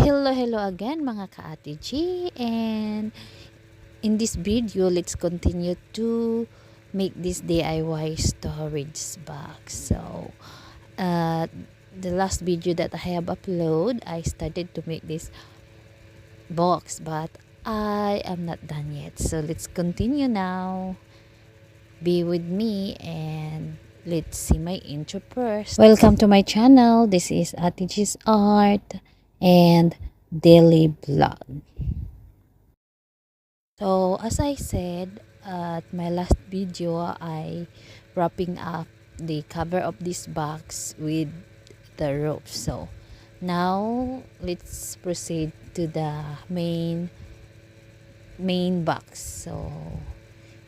Hello again mga ka-Ate G, and in this video let's continue to make this DIY storage box. So the last video that I have uploaded, I started to make this box, but I am not done yet. So let's continue now. Be with me and let's see my intro first. Welcome to my channel. This is Ate G's Art and Daily Vlog. So as I said at my last video, I wrapping up the cover of this box with the rope. So now let's proceed to the main box. So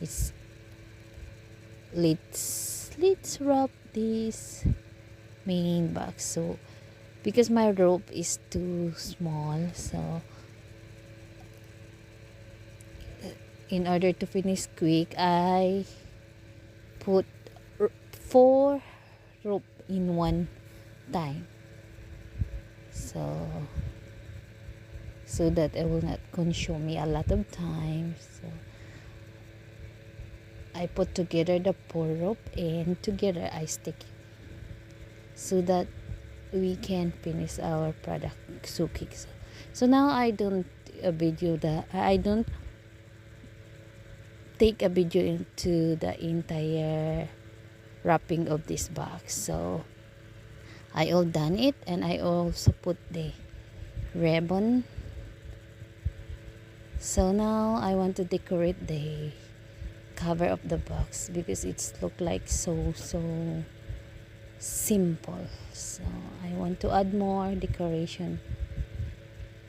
it's let's wrap this main box. So because my rope is too small, so in order to finish quick, I put 4 rope in one time, so that it will not consume me a lot of time. So I put together the 4 rope and together I stick it so that we can finish our product so quick. So now I don't take a video into the entire wrapping of this box. So I all done it, and I also put the ribbon. So now I want to decorate the cover of the box because it's look like so simple. So I want to add more decoration.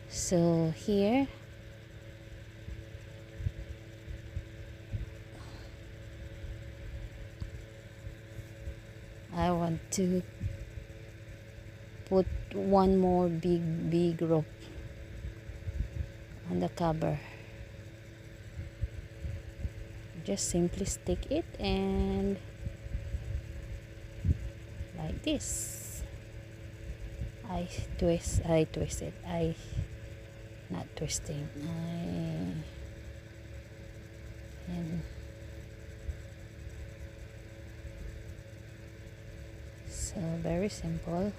So here I want to put one more big rope on the cover. Just simply stick it and like this. I twist it. Not twisting. And so very simple.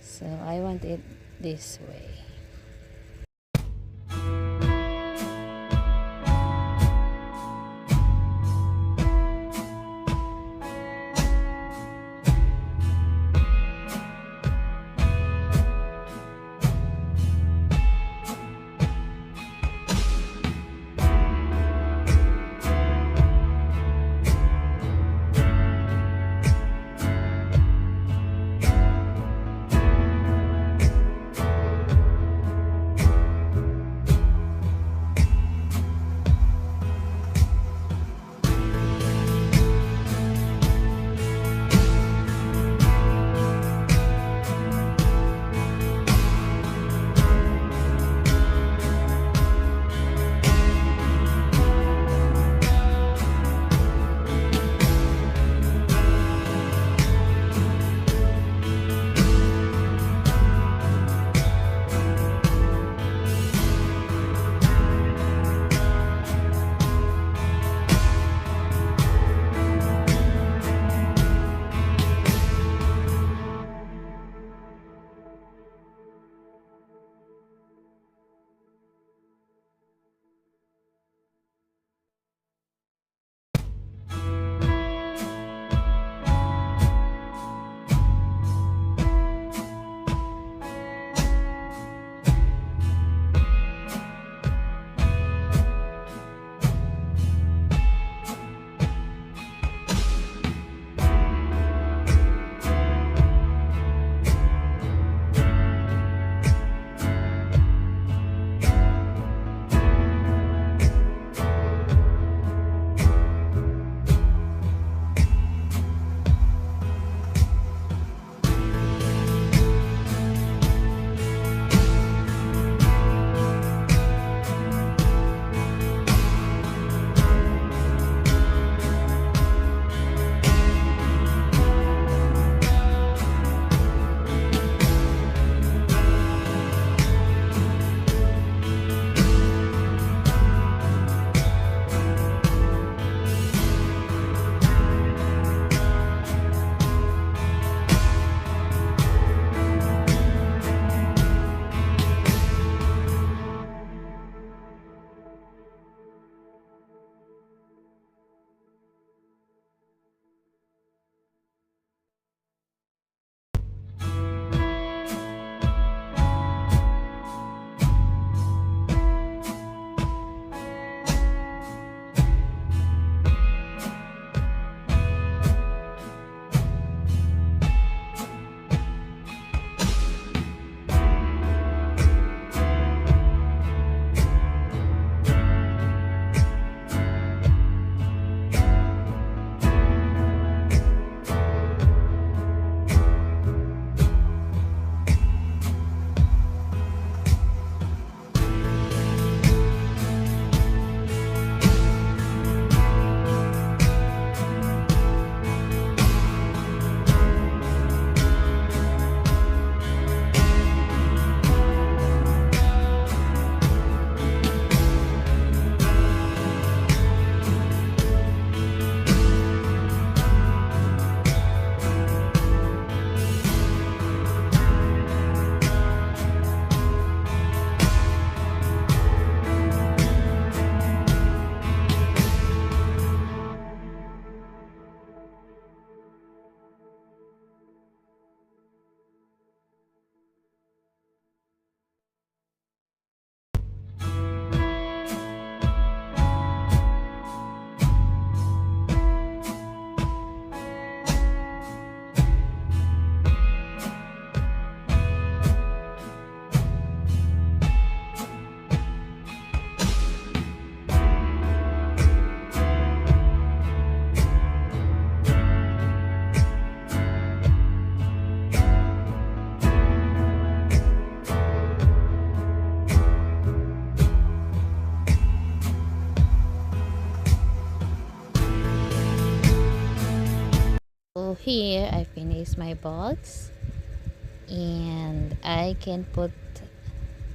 So I want it this way. here I finished my box, and I can put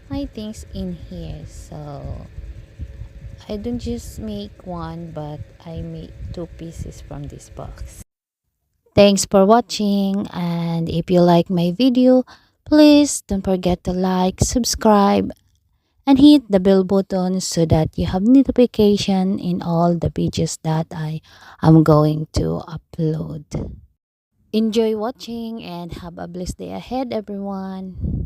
my things in here. So I don't just make one, but I make two pieces from this box. Thanks for watching, and if you like my video, please don't forget to like, subscribe, and hit the bell button so that you have notification in all the videos that I am going to upload. Enjoy watching and have a blessed day ahead, everyone.